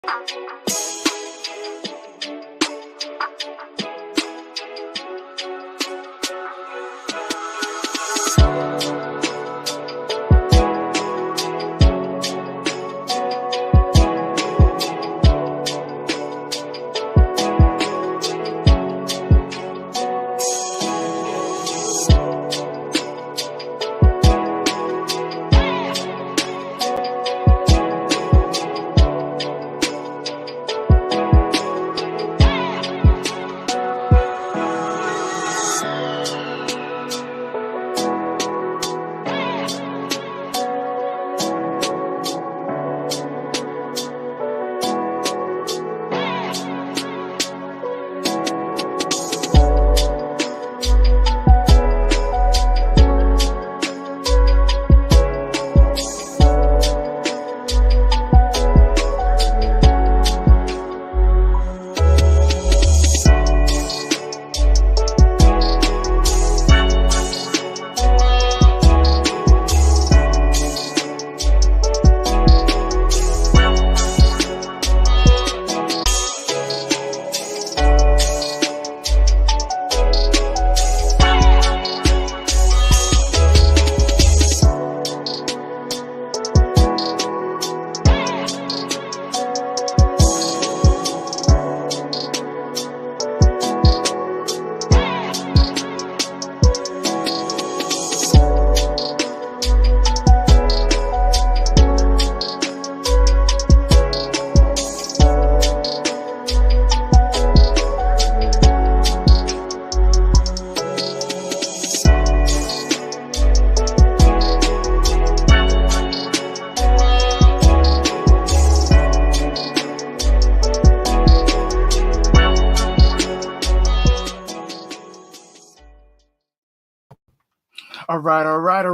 All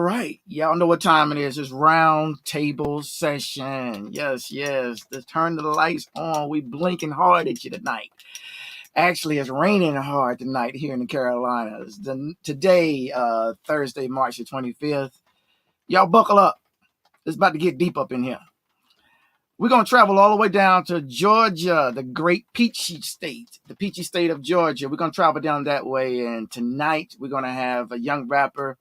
right. Y'all know what time it is. It's Roundtable Session. Yes. Let's turn the lights on. We blinking hard at you tonight. Actually, it's raining hard tonight here in the Carolinas. Today, Thursday, March the 25th. Y'all buckle up. It's about to get deep up in here. We're going to travel all the way down to Georgia, the great peachy state, the peachy state of Georgia. We're going to travel down that way. And tonight, we're going to have a young rapper,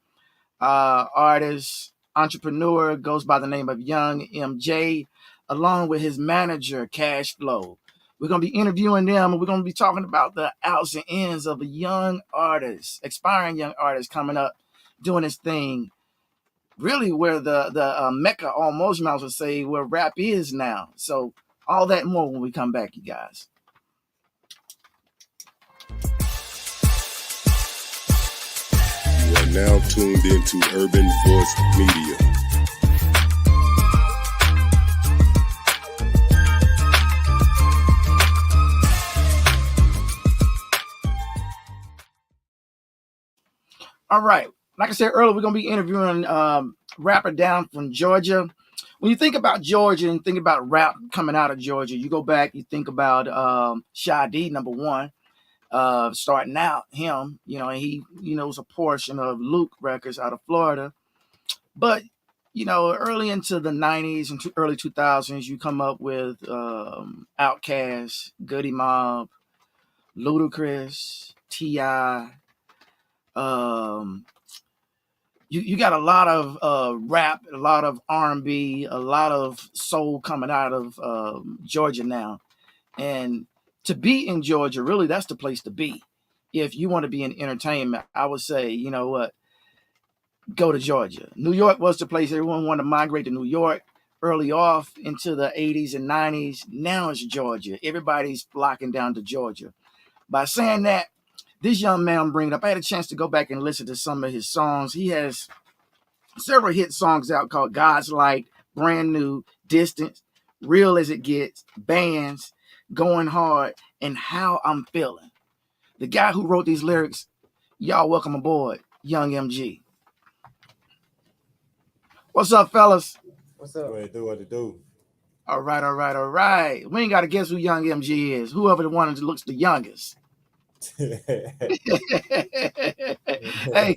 artist, entrepreneur, goes by the name of Young MJ, along with his manager, Cash Flow. We're going to be interviewing them, and we're going to be talking about the outs and ins of a young artist, aspiring young artist coming up, doing his thing, really where the Mecca almost, I would say, where rap is now. So all that and more when we come back, you guys. You are now tuned into Urban Force Media. All right. Like I said earlier, we're going to be interviewing rapper down from Georgia. When you think about Georgia and think about rap coming out of Georgia, you go back, you think about Shy D, number one. Starting out him, he, was a portion of Luke Records out of Florida. But, early into the 90s and early 2000s, you come up with Outkast, Goody Mob, Ludacris, T.I., you got a lot of rap, a lot of R&B, a lot of soul coming out of Georgia now. And to be in Georgia, really, that's the place to be. If you want to be in entertainment, I would say, you know what, go to Georgia. New York was the place everyone wanted to migrate to New York early off into the 80s and 90s. Now it's Georgia. Everybody's flocking down to Georgia. By saying that, this young man I'm bringing up, I had a chance to go back and listen to some of his songs. He has several hit songs out called God's Light, Brand New, Distance, Real as It Gets, Bands, Going Hard, and How I'm Feeling. The guy who wrote these lyrics, y'all welcome aboard, Young MG. What's up, fellas? What's up? What it do? All right. We ain't got to guess who Young MG is. Whoever the one that looks the youngest. Hey,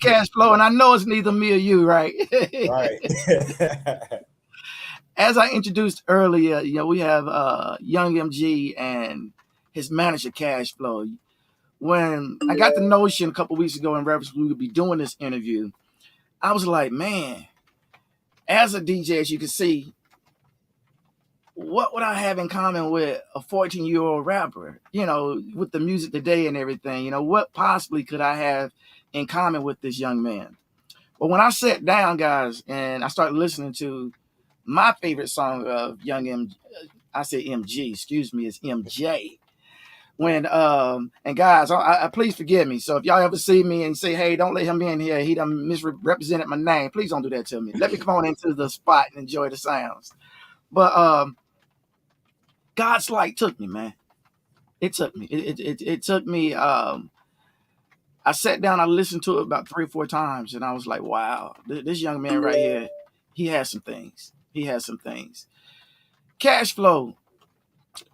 Cash Flow, and I know it's neither me or you, right? Right. as I introduced earlier, we have Young MG and his manager Cash Flow. When I got the notion a couple weeks ago in reference we would be doing this interview, I was like, man, as a DJ, as you can see, what would I have in common with a 14-year-old rapper, with the music today and everything? What possibly could I have in common with this young man? But when I sat down, guys, and I started listening to my favorite song of Young M, I say MG, excuse me, it's MJ. When and guys, I please forgive me. So if y'all ever see me and say, "Hey, don't let him in here," he done misrepresented my name. Please don't do that to me. Let me come on into the spot and enjoy the sounds. But God's Light took me, man. It took me. It took me. I sat down. I listened to it about 3 or 4 times, and I was like, "Wow, this young man right here, he has some things. He has some things." Cash Flow.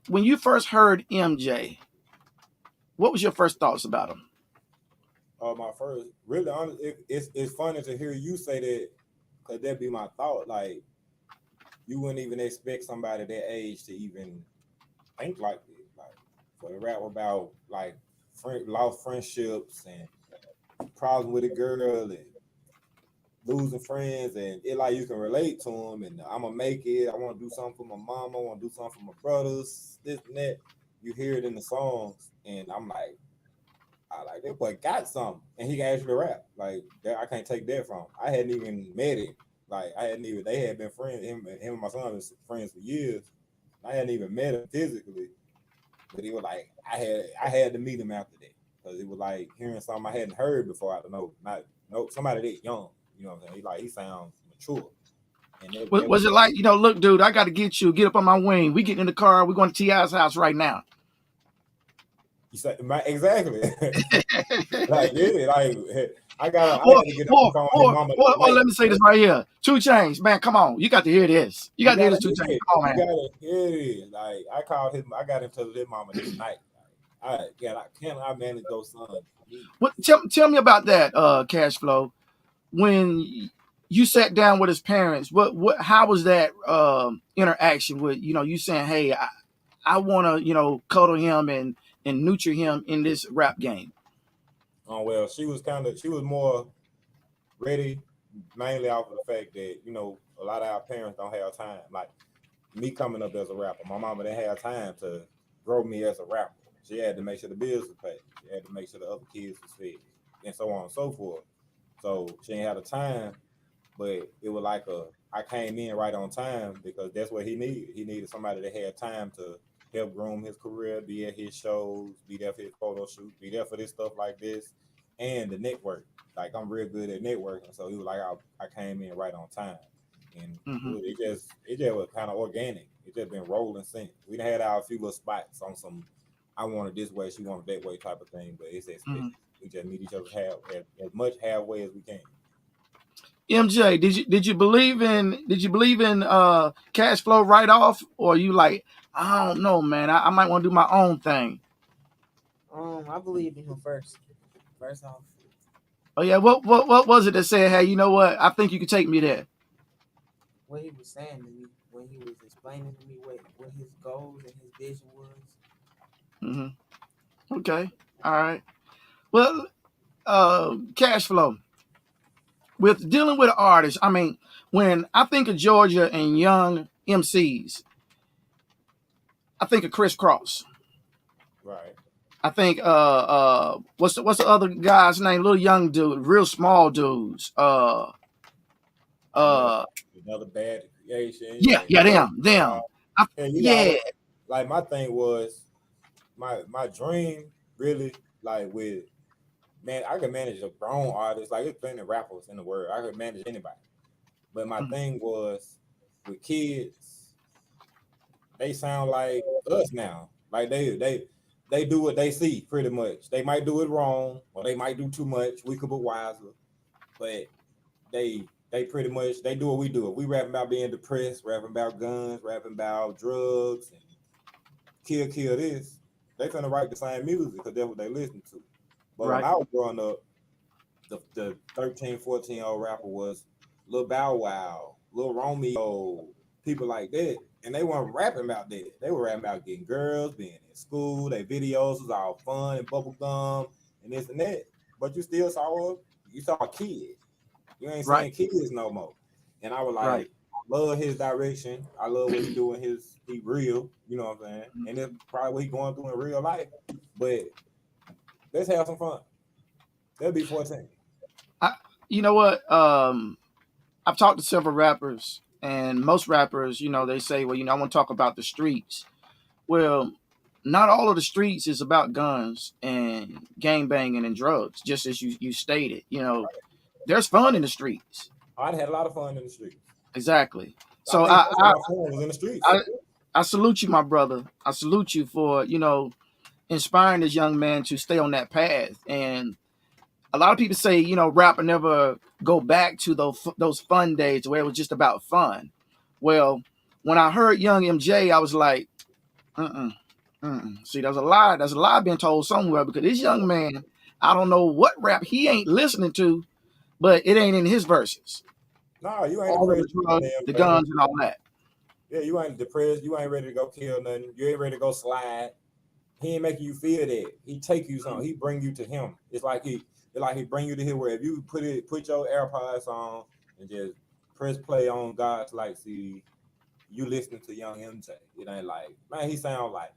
When you first heard MJ, what was your first thoughts about him? My first, really honest, it's funny to hear you say that, because that'd be my thought. Like, you wouldn't even expect somebody that age to even think like this. Like, for the rap about like lost friendships and problems with a girl and losing friends, and it like you can relate to them. And I'm gonna make it. I want to do something for my mom. I want to do something for my brothers. This and that. You hear it in the songs, and I'm like, I like that boy got something, and he can actually rap. Like that, I can't take that from him. I hadn't even met him. Like I hadn't even. They had been friends. Him and my son was friends for years. I hadn't even met him physically, but he was like, I had to meet him after that, because it was like hearing something I hadn't heard before. I don't know, somebody that young. You know what I'm saying? He sounds mature. And that Was it like, look, dude, I got to get you. Get up on my wing. We get in the car. We're going to T.I.'s house right now. You said exactly. Like, yeah, like I had to get up the phone with mama. Or let me say this right here. 2 Chainz, man, come on. You got to hear this. You got to hear this 2 Chainz. Come on, man. You gotta hear it. Like I called him. I got him to live mama this night. I manage those sons. What? Tell me about that, Cash Flow. When you sat down with his parents, how was that interaction with, you saying, hey, I want to, cuddle him and nurture him in this rap game? Oh, well, she was more ready, mainly off of the fact that, a lot of our parents don't have time. Like me coming up as a rapper, my mama didn't have time to grow me as a rapper. She had to make sure the bills were paid. She had to make sure the other kids were fed, and so on and so forth. So she didn't have the time, but it was like I came in right on time, because that's what he needed. He needed somebody that had time to help groom his career, be at his shows, be there for his photo shoot, be there for this stuff like this, and the network. Like I'm real good at networking, so he was like, I came in right on time, and it just was kind of organic. It just been rolling since. We done had our few little spots on some, I wanted this way, she wanted that way type of thing, but it's expected. We just meet each other as much halfway as we can. MJ, did you believe in Cash Flow right off, or you like, I don't know, man, I might want to do my own thing? I believed in him first off. Oh yeah, what was it that said, hey, you know what? I think you could take me there. What he was saying to me, when he was explaining to me what his goals and his vision was. Okay, all right. Well, Cash Flow, with dealing with artists, I mean, when I think of Georgia and young MCs, I think of Chris Cross. Right. I think what's the other guy's name? Little young dude, real small dudes. Another bad creation. Yeah, them. Like my thing was my dream really, like, with, man, I could manage a grown artist. Like, there's plenty of rappers in the world. I could manage anybody. But my thing was with kids, they sound like us now. Like they do what they see pretty much. They might do it wrong, or they might do too much. We could be wiser. But they pretty much, they do what we do. We rapping about being depressed, rapping about guns, rapping about drugs, and kill this. They finna write the same music because that's what they listen to. But when I was growing up, the 13, 14-year-old rapper was Lil Bow Wow, Lil Romeo, people like that, and they weren't rapping about that. They were rapping about getting girls, being in school. Their videos was all fun and bubblegum and this and that. But you still saw a kid. You ain't Right. seeing kids no more. And I was like, Right. love his direction. I love what he doing. He real. You know what I'm saying? And it's probably what he going through in real life. But let's have some fun. That'll be 14. You know what? I've talked to several rappers, and most rappers, they say, well, I want to talk about the streets. Well, not all of the streets is about guns and gang banging and drugs, just as you stated. There's fun in the streets. I'd had a lot of fun in the streets. Exactly. So I fun was in the streets. I salute you, my brother. I salute you for, inspiring this young man to stay on that path. And a lot of people say, rap will never go back to those fun days where it was just about fun. Well, when I heard Young MJ, I was like, See, there's a lie being told somewhere, because this young man, I don't know what rap he ain't listening to, but it ain't in his verses. No, you ain't all the guns and all that. Yeah, you ain't depressed. You ain't ready to go kill nothing. You ain't ready to go slide. He ain't making you feel that. He take you something. He bring you to him. It's like he bring you to here where if you put your AirPods on and just press play on God's Light CD, you listening to Young MJ. It ain't like, man, he sound like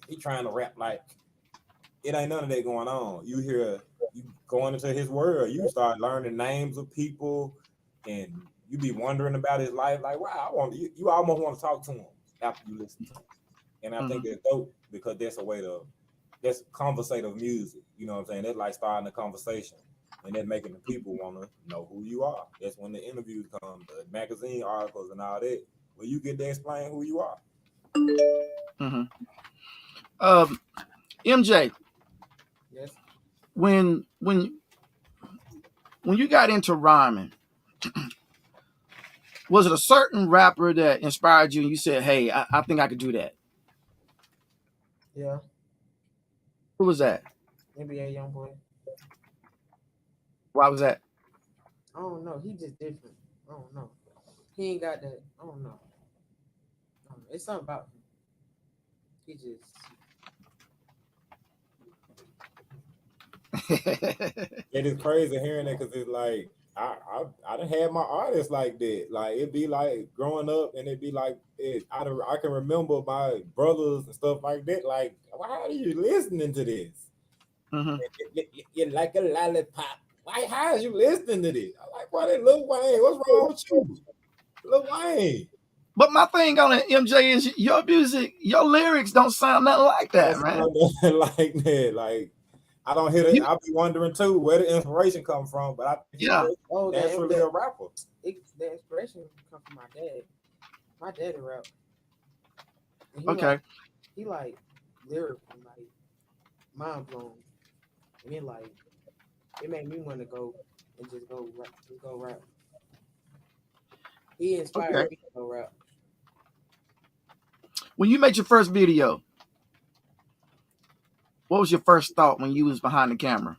he trying to rap like it ain't none of that going on. You hear you going into his world, you start learning names of people, and you be wondering about his life. Like, wow, you almost want to talk to him after you listen to him. And I think that's dope, because that's conversative music. You know what I'm saying? That's like starting a conversation, and that's making the people want to know who you are. That's when the interviews come, the magazine articles and all that, where you get to explain who you are. MJ. Yes. When you got into rhyming, was it a certain rapper that inspired you and you said, hey, I think I could do that? Yeah. Who was that? NBA Youngboy. Why was that? I don't know. He just different. I don't know. He ain't got that. I don't know. It's something about him. He just. It is crazy hearing that, because it's like I done had my artists like that. Like, it'd be like growing up, and it'd be like I can remember my brothers and stuff like that. Like, why are you listening to this? You're like a lollipop. Why? How are you listening to this? I'm like, what? Lil Wayne, what's wrong with you, Lil Wayne? But my thing on it, MJ, is your music, your lyrics don't sound nothing like that, man. Like that, like. I don't hear that. I'll be wondering too where the inspiration come from, but I think naturally a rapper. The inspiration come from my dad. My daddy rap. Okay. He like lyrical, like mind blown, and then like it made me want to go and just go rap. He inspired me to go rap. When you made your first video, what was your first thought when you was behind the camera?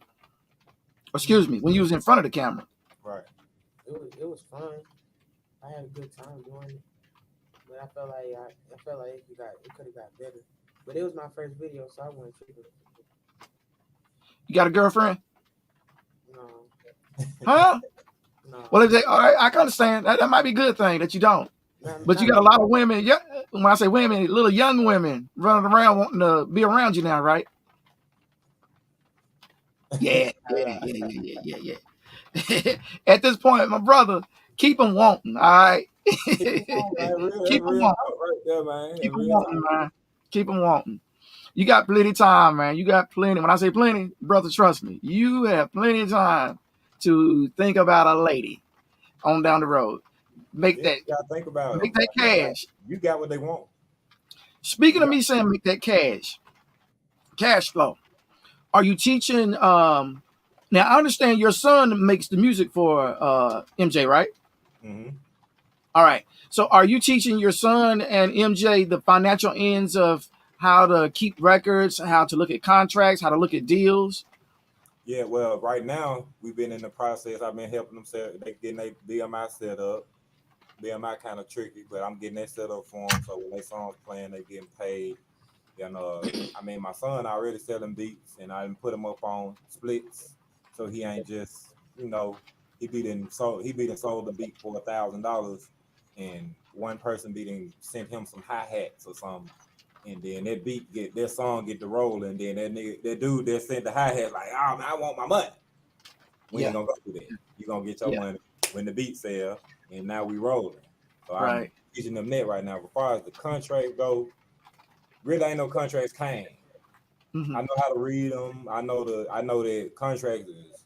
Excuse me, when you was in front of the camera? Right. It was fun. I had a good time doing it, but I felt like it could have got better. But it was my first video, so I wasn't tripping. You got a girlfriend? No. Huh? No. Well, all right, I can understand. That might be a good thing that you don't. But you got a lot of women. Yeah, when I say women, little young women running around wanting to be around you now, right? Yeah. At this point, my brother, keep them wanting, all right? Keep them wanting, man. Keep them wanting. You got plenty of time, man. You got plenty. When I say plenty, brother, trust me. You have plenty of time to think about a lady on down the road. Make that cash. You got what they want. Speaking of me saying make that cash flow. Are you teaching? Now I understand your son makes the music for MJ, right? Mm-hmm. All right. So are you teaching your son and MJ the financial ends of how to keep records, how to look at contracts, how to look at deals? Yeah, well, right now we've been in the process. I've been helping them getting their BMI set up. BMI kind of tricky, but I'm getting that set up for them. So when they songs playing, they getting paid. And I mean, my son already selling beats, and I done put him up on splits, so he ain't just he sold the beat for $1,000, and one person sent him some hi hats or something, and then that song get the roll, and then that dude that sent the hi hat like, oh man, I want my money. We ain't gonna go through that. You gonna get your money when the beat sell, and now we rolling. So I'm teaching them that right now. As far as the contract go, really ain't no contracts came. Mm-hmm. I know how to read them. I know that contracts is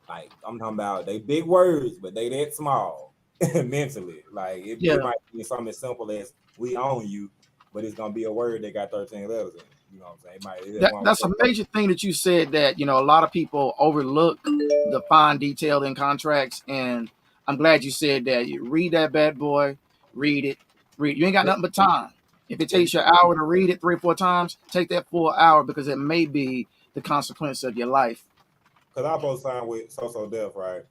like, I'm talking about they big words, but they that small mentally. Like it might be something as simple as we own you, but it's gonna be a word that got 13 letters in it. You know what I'm saying? That's a major thing that you said, that a lot of people overlook the fine detail in contracts, and I'm glad you said that. You read that bad boy, read it. You ain't got nothing but time. If it takes you an hour to read it 3 or 4 times, take that full hour, because it may be the consequence of your life. Because I supposed to sign with So Def, right?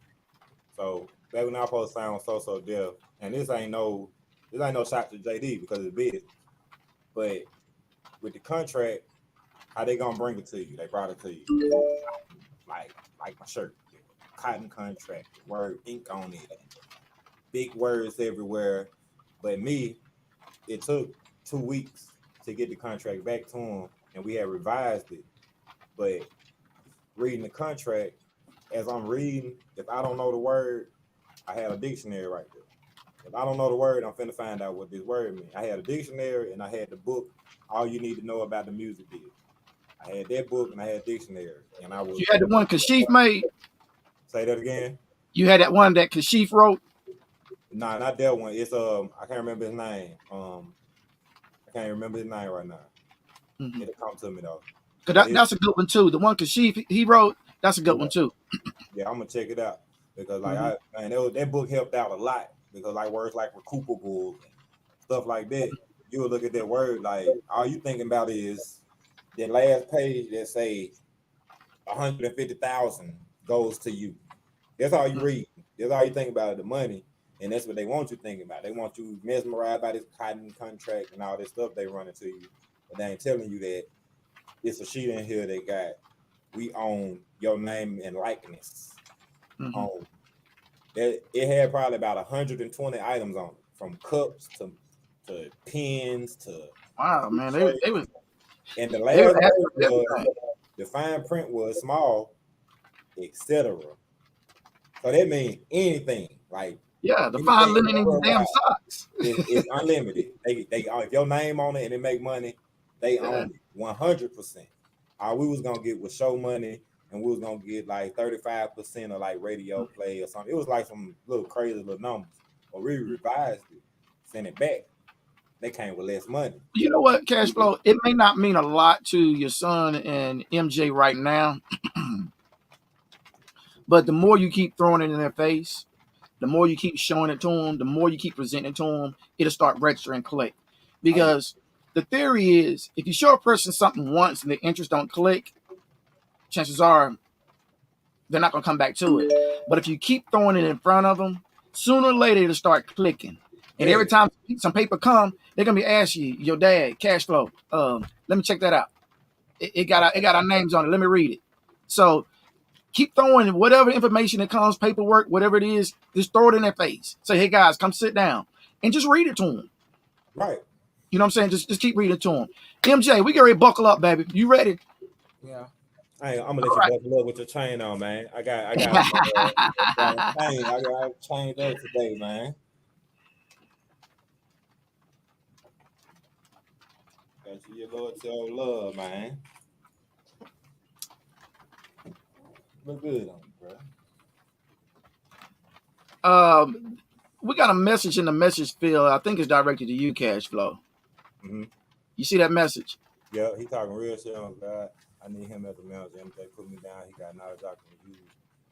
So back when I supposed to sign with So Def, and this ain't no shot to JD because it's big, but with the contract, how they gonna bring it to you? They brought it to you, like my shirt, cotton contract, word ink on it, big words everywhere. But me, it took 2 weeks to get the contract back to him, and we had revised it. But reading the contract, as I'm reading, if I don't know the word, I had a dictionary right there. If I don't know the word, I'm finna find out what this word means. I had a dictionary and I had the book, All You Need to Know About the Music Is. I had that book and I had dictionary, and I was. You had the one Kashif made. Say that again. You had that one that Kashif wrote. Nah, not that one. It's I can't remember his name. I can't remember his name right now. Mm-hmm. It'll come to me though. Cause that's a good one too. The one Kashif he wrote, that's a good one too. Yeah, I'm gonna check it out, because that book helped out a lot, because like words like recuperable and stuff like that, you would look at that word, like all you thinking about is that last page that say 150,000 goes to you. That's all you read. That's all you think about, the money, and that's what they want you thinking about. They want you mesmerized by this cotton contract and all this stuff they running to you, but they ain't telling you that it's a sheet in here that got, we own your name and likeness. Mm-hmm. It had probably about 120 items on it, from cups to pens to. Wow, man, they was. And the last word was, the fine print was small, etc. So that means anything. Like, the fine linen in damn socks. It's unlimited. They if your name on it and it make money, they own it 100%. All we was gonna get was show money, and we was gonna get like 35% of like radio play or something. It was like some little crazy little numbers. But we revised it, sent it back. They came with less money. You know what, Cash Flow? It may not mean a lot to your son and MJ right now, but the more you keep throwing it in their face, the more you keep showing it to them, the more you keep presenting it to them, it'll start registering and click. Because the theory is, if you show a person something once and the interest don't click, chances are they're not going to come back to it. But if you keep throwing it in front of them, sooner or later it'll start clicking. And every time some paper come, they're going to be asking you, your dad, Cash Flow, let me check that out. It got our names on it. Let me read it. So keep throwing whatever information that comes, paperwork, whatever it is, just throw it in their face. Say, hey, guys, come sit down. And just read it to them. Right. You know what I'm saying? Just keep reading it to them. MJ, we get ready to buckle up, baby. You ready? Yeah. Hey, I'm gonna let you buckle up with your chain on, man. I got chained up today, man. Got you your loyalty of love, man. Look good on you, bro. We got a message in the message field. I think it's directed to you, Cash Flow. Mm-hmm. You see that message? Yeah, he talking real shit on God. I need him as a manager. MJ put me down. He got knowledge I can use.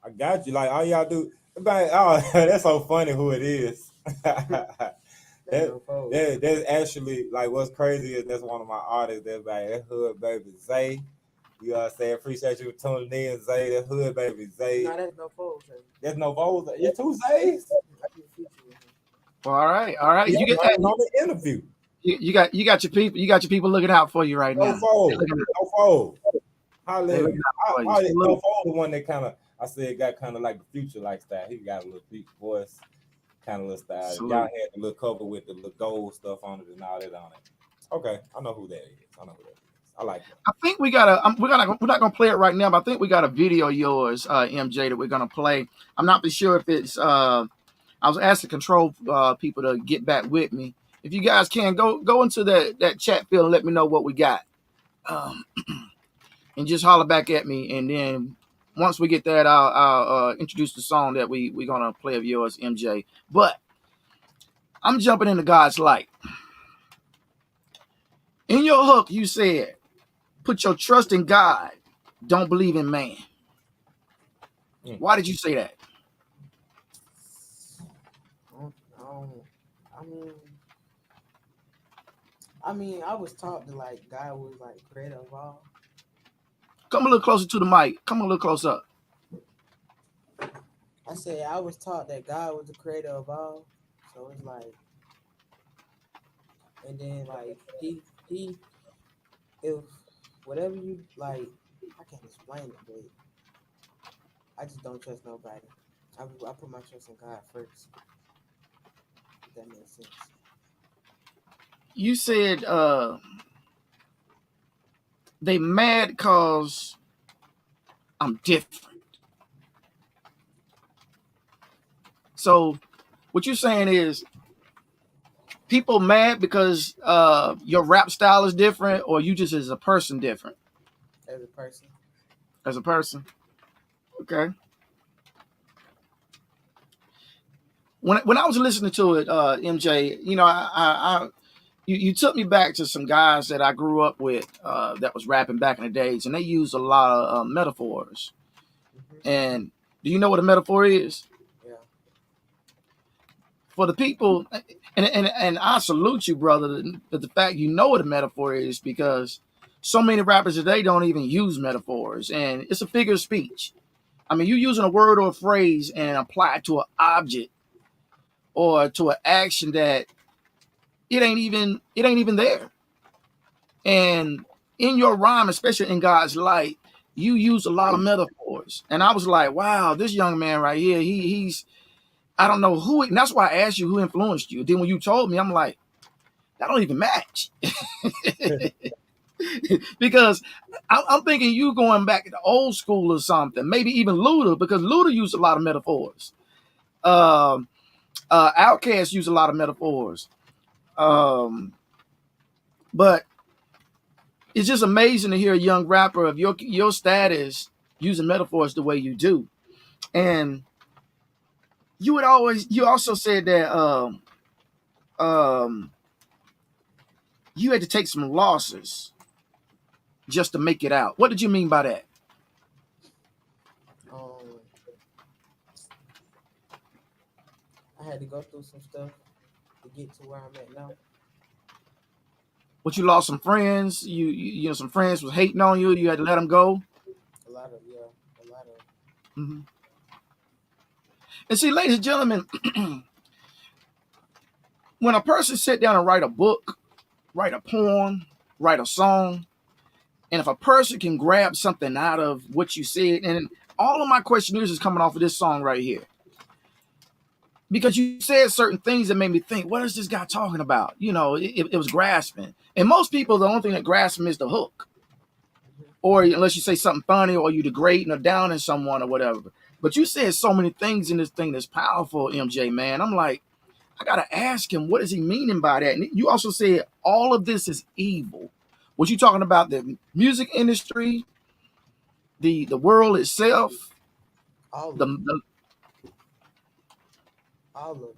I got you. Like, all y'all do. That's so funny who it is. That's actually, like, what's crazy is that's one of my artists. That's like, that hood baby Zay. You know what I'm saying? Appreciate you tuning in, Zay. That hood baby Zay. No, that's no foes. There's no foes. You're two Zays? Well, all right. Yeah, You get I was on the interview. you got your people looking out for you right now. No fold. No fold. They're Holla. looking out for you. Probably See, no look, fold the one that kind of I said got kind of like the Future lifestyle. He got a little deep voice, kind of little style. salute. Y'all had the little cover with the little gold stuff on it and all that on it. Okay, I know who that is. I like that. I think we're not gonna play it right now, but I think we got a video of yours, MJ, that we're gonna play. I'm not sure if it's. I was asked to control people to get back with me. If you guys can go into that chat field and let me know what we got, and just holler back at me, and then once we get that, I'll introduce the song that we're gonna play of yours, MJ. But I'm jumping into God's light. In your hook, you said, "Put your trust in God. Don't believe in man." Why did you say that? I mean, I was taught that like God was like creator of all. Come a little closer to the mic. Come a little closer. I said I was taught that God was the creator of all. So it's like, and then like he if whatever you like, I can't explain it, but I just don't trust nobody. I put my trust in God first. If that makes sense. You said they mad cause I'm different. So what you're saying is people mad because your rap style is different, or you just as a person different? As a person. As a person. Okay. When I was listening to it, MJ, you know, you took me back to some guys that I grew up with that was rapping back in the days, and they used a lot of metaphors. Mm-hmm. And do you know what a metaphor is? Yeah. For the people, and I salute you, brother, but the fact you know what a metaphor is, because so many rappers today don't even use metaphors, and it's a figure of speech. I mean, you're using a word or a phrase and apply it to an object or to an action that it ain't even there. And in your rhyme, especially in God's light, you use a lot of metaphors. And I was like, wow, this young man right here, he's I don't know who, and that's why I asked you who influenced you. Then when you told me, I'm like, that don't even match. Because I'm thinking you going back to old school or something, maybe even Luda, because Luda used a lot of metaphors. Outkast used a lot of metaphors. But it's just amazing to hear a young rapper of your status using metaphors the way you do. And you also said that you had to take some losses just to make it out. What did you mean by that? I had to go through some stuff to get to where I'm at now. But you lost some friends. You know, some friends was hating on you. You had to let them go. A lot of. Mm-hmm. And see, ladies and gentlemen, when a person sit down and write a book, write a poem, write a song, and if a person can grab something out of what you said, and all of my questionnaires is coming off of this song right here, because you said certain things that made me think, what is this guy talking about? You know, it was grasping. And most people, the only thing that grasp them is the hook. Or unless you say something funny or you degrading or downing someone or whatever. But you said so many things in this thing that's powerful, MJ, man. I'm like, I got to ask him, what is he meaning by that? And you also said all of this is evil. Was you talking about the music industry, the world itself? All of it.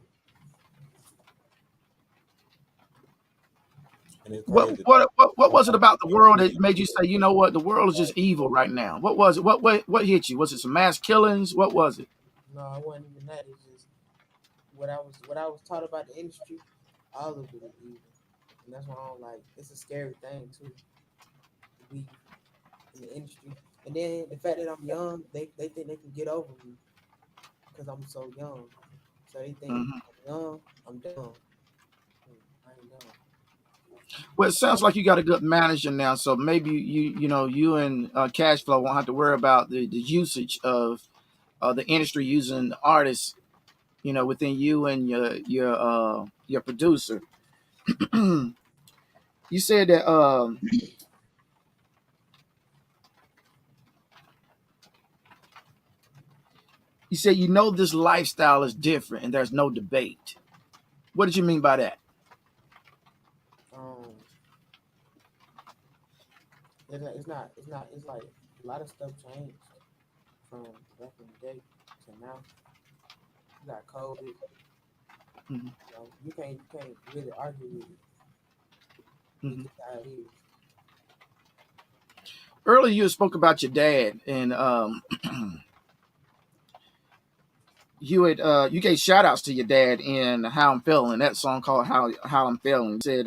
What was it about the world that made you say, you know what, the world is just evil right now? What was it? What hit you? Was it some mass killings? What was it? No, it wasn't even that. It's just what I was taught about the industry. All of it is evil, and that's why I don't like. It's a scary thing too, to be in the industry. And then the fact that I'm young, they think they can get over me because I'm so young. So they think young, I'm down. I ain't down. Well, it sounds like you got a good manager now, so maybe you and cash flow won't have to worry about the usage of the industry using the artists, within you and your producer. You said that you said this lifestyle is different and there's no debate. What did you mean by that? Um, it's like a lot of stuff changed from back in the day to now. You got COVID. Hmm. You can't really argue with it. It's Hmm. just how it is. Earlier, you spoke about your dad, and you gave shout outs to your dad in "How I'm Feeling." That song called "How I'm Feeling." You said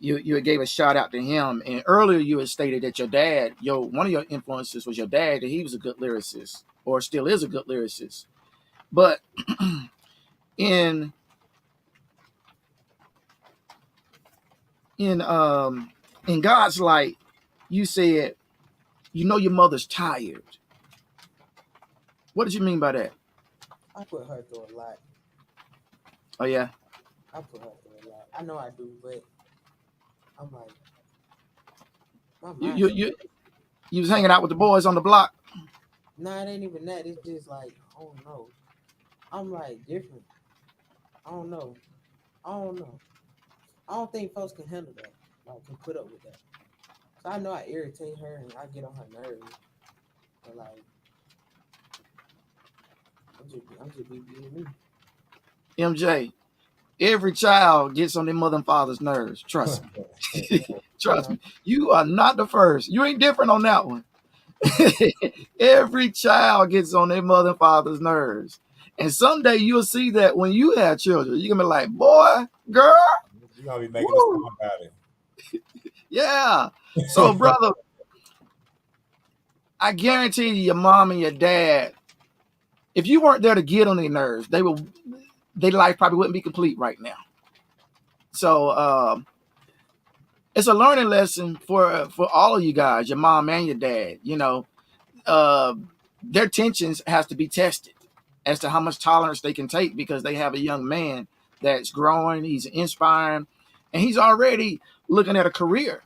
you had gave a shout out to him, and earlier you had stated that your dad, one of your influences was your dad, that he was a good lyricist or still is a good lyricist. But in in um in God's light, you said your mother's tired. What did you mean by that? I put her through a lot. Oh yeah, I put her through a lot. I know I do, but I'm like, my you mind. you you, you was hanging out with the boys on the block. Nah, it ain't even that. It's just like, I don't know. I'm like different. I don't know. I don't know. I don't think folks can handle that. Like, can put up with that. So I know I irritate her and I get on her nerves. But like, I'm just being me. MJ, every child gets on their mother and father's nerves. Trust me. You Trust know, me. You are not the first. You ain't different on that one. Every child gets on their mother and father's nerves. And someday you'll see that when you have children, you're gonna be like, boy, girl, You're gonna be making a woo, song about yeah. So, it. brother, I guarantee you, your mom and your dad, if you weren't there to get on their nerves, their life probably wouldn't be complete right now. So, it's a learning lesson for all of you guys, your mom and your dad. Uh, their tensions has to be tested as to how much tolerance they can take because they have a young man that's growing, he's inspiring, and he's already looking at a career,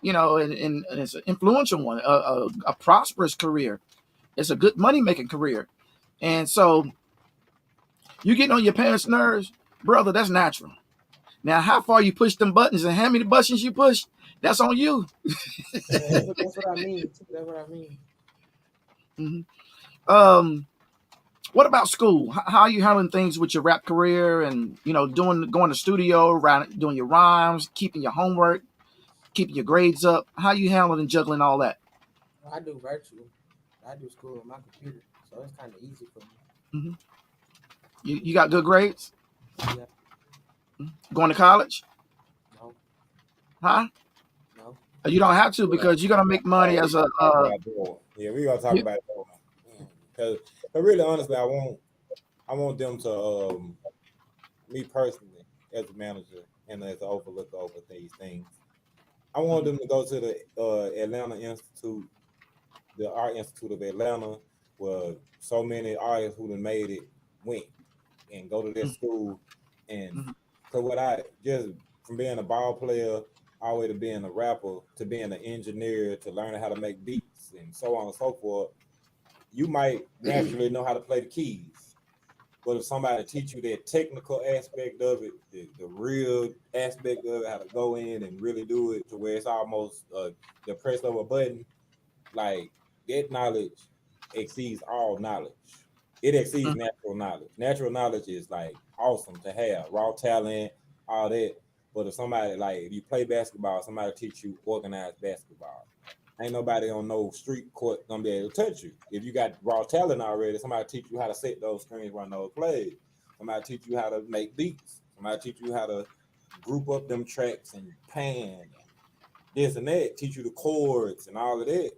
and it's an influential one, a prosperous career. It's a good money making career. And so you getting on your parents' nerves, brother, that's natural. Now, how far you push them buttons and how many buttons you push, that's on you. yeah, that's what I mean. Too. That's what I mean. Mhm. Um, What about school? How are you handling things with your rap career and going to studio, doing your rhymes, keeping your homework, keeping your grades up? How are you handling and juggling all that? I do virtual. I do school on my computer, so it's kind of easy for me. Hmm. You got good grades? Yeah. Going to college? No. Huh? No. You don't have to Yeah. because you're gonna make money Oh, as we a. gonna talk about that. Yeah, we gonna talk You, about that. Because really, honestly, I want them to me personally as a manager and as an overlooker over these things. I want them to go to the Atlanta Institute, the Art Institute of Atlanta, where so many artists who done made it went, and go to their school. And Mhm. so what I just from being a ball player all the way to being a rapper to being an engineer to learning how to make beats and so on and so forth, you might naturally know how to play the keys. But if somebody teach you that technical aspect of it, the real aspect of it, how to go in and really do it to where it's almost the press of a button, like that knowledge exceeds all knowledge. It exceeds Mhm. natural knowledge. Natural knowledge is like awesome to have, raw talent, all that. But if somebody like if you play basketball, somebody teach you organized basketball. Ain't nobody on no street court gonna be able to touch you. If you got raw talent already, somebody teach you how to set those screens, run those plays. Somebody teach you how to make beats. Somebody teach you how to group up them tracks and pan and this and that. Teach you the chords and all of that.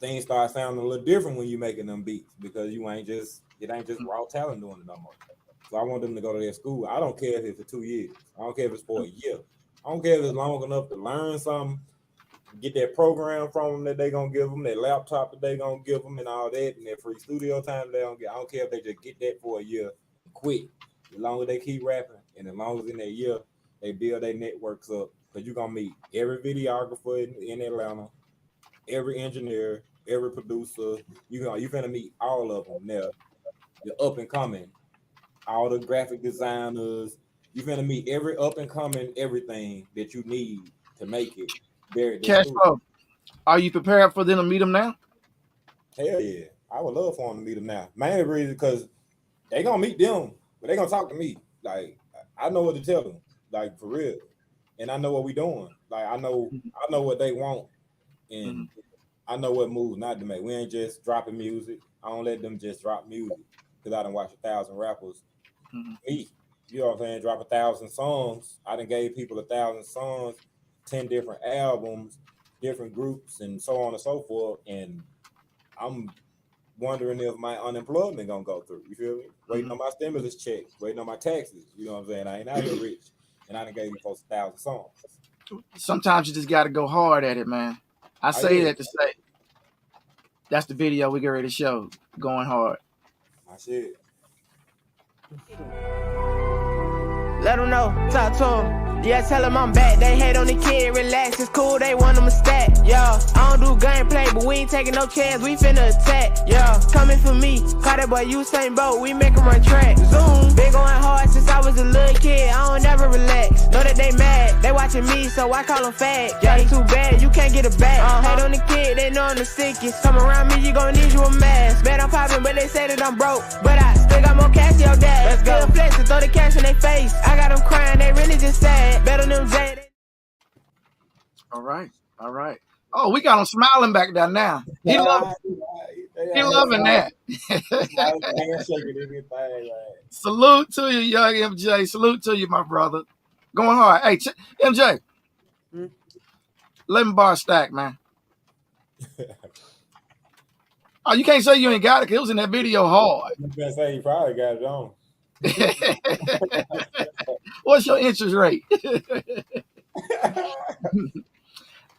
things start sounding a little different when you making them beats because it ain't just raw talent doing it no more. So I want them to go to their school. I don't care if it's for 2 years. I don't care if it's for a year. I don't care if it's long enough to learn something, get that program from them that they gonna give them, that laptop that they gonna give them, and all that, and their free studio time they don't get. I don't care if they just get that for a year and quit. As long as they keep rapping, and as long as in that year they build their networks up, because you're gonna meet every videographer in Atlanta, every engineer, every producer. You finna meet all of them there. You're up and coming. All the graphic designers. You're finna meet every up and coming everything that you need to make it. Cash flow. Are you prepared for them to meet them now? Hell yeah. I would love for them to meet them now. Mainly reason because they gonna meet them, but they gonna talk to me. Like, I know what to tell them. Like, for real. And I know what we doing. Like, I know what they want. And I know what moves not to make. We ain't just dropping music. I don't let them just drop music. Because I done watched 1,000 rappers. Me. You know what I'm saying? Drop 1,000 songs. I done gave people 1,000 songs, 10 different albums, different groups, and so on and so forth. And I'm wondering if my unemployment gonna go through. You feel me? Waiting on my stimulus check, waiting on my taxes. You know what I'm saying? I ain't out here rich. And I done gave you folks 1,000 songs. Sometimes you just gotta go hard at it, man. I say that to say that's the video we get ready to show. Going hard. My shit. Let them know, talk to them. Yeah, tell them I'm back. They hate on the kid, relax, it's cool, they want them to stack. Yeah, I don't do gunplay, but we ain't taking no chance, we finna attack. Yeah, coming for me, call that boy Usain Bolt, we make him run track. Zoom, been going hard since I was a little kid, I don't never relax. Know that they mad, they watching me, so I call them fat. Yeah, it's too bad, you can't get it back. Hate on the kid, they know I'm the sickest. Come around me, you gon' need you a mask. Bet I'm popping, but they say that I'm broke. But I still got more cash than your dad. Let's go. Flex and throw the cash in their face. I got them crying, they really just sad. Bet on them J. All right. Oh, we got him smiling back there now. He loving that. Salute to you, young MJ. Salute to you, my brother. Going hard. Hey, MJ. Let me bar stack, man. Oh, you can't say you ain't got it because it was in that video hard. You can say you probably got it on. What's your interest rate?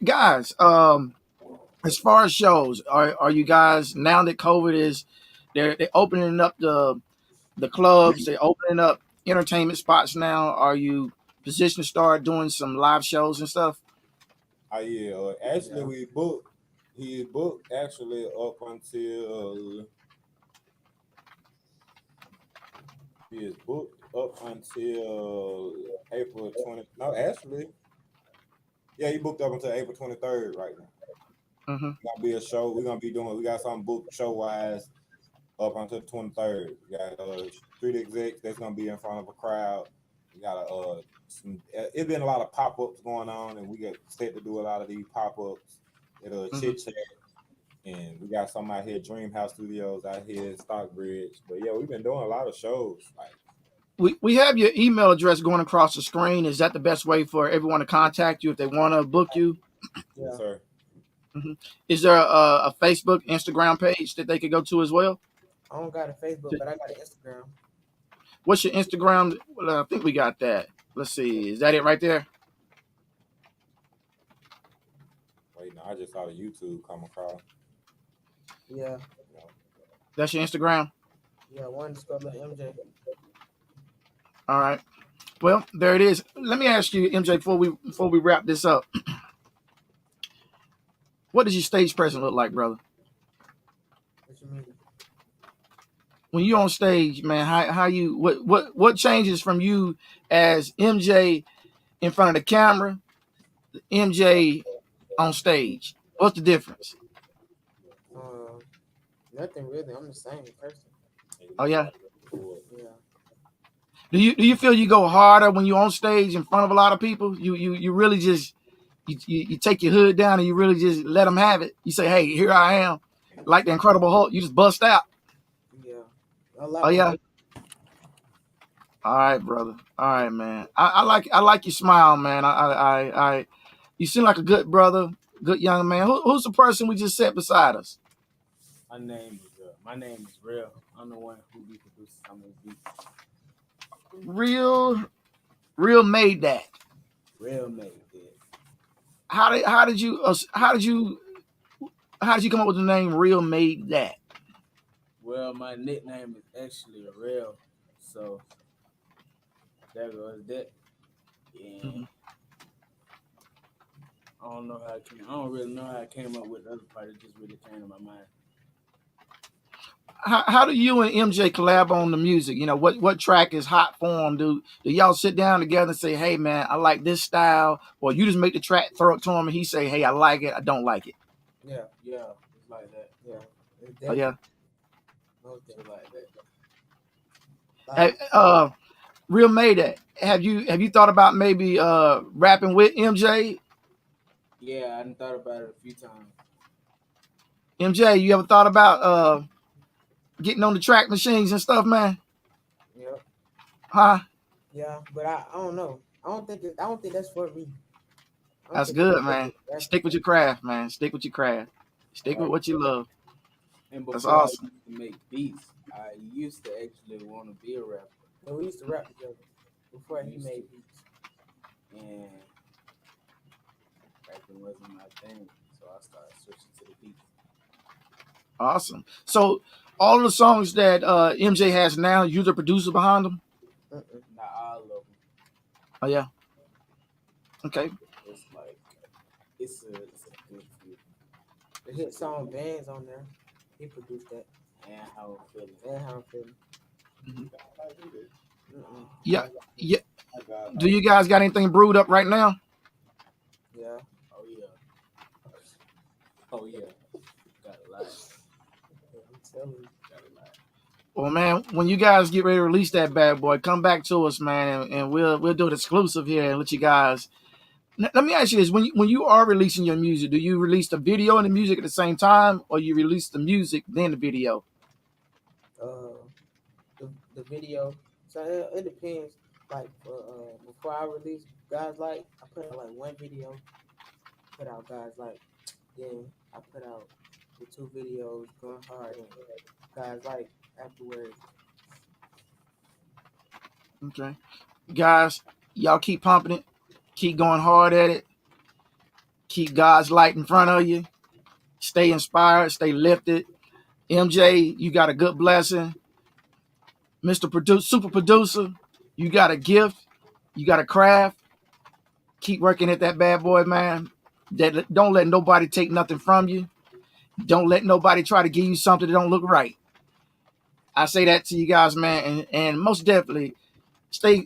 Guys, as far as shows, are you guys, now that COVID is, they're opening up the clubs, they're opening up entertainment spots now. Are you positioned to start doing some live shows and stuff? Yeah. Actually, he booked actually up until he is booked up until April 20. No, actually, yeah, he booked up until April 23rd right now. Gonna be a show. We got something booked show wise up until the 23rd. We got street execs that's gonna be in front of a crowd. We got it's been a lot of pop-ups going on, and we get set to do a lot of these pop-ups at Chit Chat. And we got some out here, Dream House Studios out here in Stockbridge. But yeah, we've been doing a lot of shows. Like, we have your email address going across the screen. Is that the best way for everyone to contact you if they want to book you? Yeah. Yes, sir. Is there a Facebook, Instagram page that they could go to as well? I don't got a Facebook, but I got an Instagram. What's your Instagram? Well, I think we got that. Let's see. Is that it right there? Wait, no, I just saw the YouTube come across. Yeah. That's your Instagram? Yeah, _MJ. All right. Well, there it is. Let me ask you, MJ, before we wrap this up. What does your stage presence look like, brother? What you mean? When you're on stage, man, how you what changes from you as MJ in front of the camera, MJ on stage? What's the difference? Nothing really. I'm the same person. Oh yeah. Yeah. Do you feel you go harder when you're on stage in front of a lot of people? You really just you take your hood down and you really just let them have it. You say, hey, here I am, like the Incredible Hulk. You just bust out. Yeah. Oh yeah. All right, brother. All right, man. I like your smile, man. I you seem like a good brother. good young man. Who's the person we just set beside us? My name is Real. I'm the one who be producing some of the beats. Real made that. Real made it. How did you come up with the name Real Made That? Well, my nickname is actually Real, so there goes that. And I don't really know how I came up with the other part. It just really came to my mind. How do you and MJ collab on the music? You know, what track is hot for them? Do y'all sit down together and say, hey man, I like this style, or you just make the track, throw it to him, and he say, hey, I like it, I don't like it? Yeah, it's like that. Yeah. Oh yeah. It's like that. Hey, Real Made That. Have you thought about maybe rapping with MJ? Yeah, I done thought about it a few times. MJ, you ever thought about getting on the track machines and stuff, man? Yep. Huh? Yeah, but I don't know. I don't think that's for me. That's good, man. Stick with your craft, man. Stick with your craft. Stick with what you love. And before That's awesome. I used to make beats, I used to actually want to be a rapper. And we used to rap together before he made beats. And rapping wasn't my thing, so I started switching to the beats. Awesome. So all of the songs that MJ has now, you're the producer behind them? Not all of them. Oh yeah. Okay. It's like it's a good few. The hit song Bands on there. He produced that. And How I'm Feeling. Yeah. Do you guys got anything brewed up right now? Yeah. Oh yeah. Got a lot. I'm telling you. Got a lot. Well, man, when you guys get ready to release that bad boy, come back to us, man, and we'll do it exclusive here and let you guys. Let me ask you this: when you are releasing your music, do you release the video and the music at the same time, or you release the music then the video? The video. So it depends. Like before I release Guys Like, I put out like one video. Put out Guys Like. Then I put out the 2 videos Going Hard and Guys Like afterwards. Okay, guys, y'all keep pumping it, keep going hard at it, keep God's light in front of you. Stay inspired, stay lifted. MJ, you got a good blessing. Mr. Super Producer, you got a gift, you got a craft. Keep working at that bad boy, man. Don't let nobody take nothing from you. Don't let nobody try to give you something that don't look right. I say that to you guys, man, and most definitely stay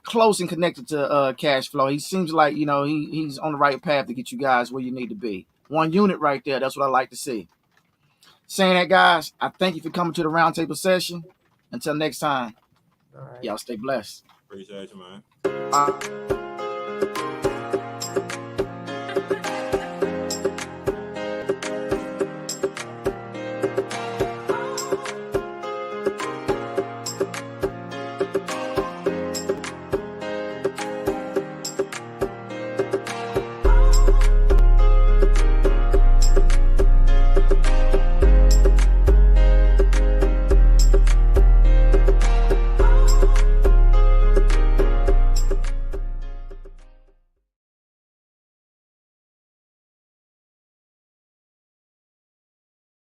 close and connected to Cash Flow. He seems like he's on the right path to get you guys where you need to be. One unit right there. That's what I like to see. Saying that, guys, I thank you for coming to the Roundtable Session. Until next time, All right. y'all stay blessed. Appreciate you, man.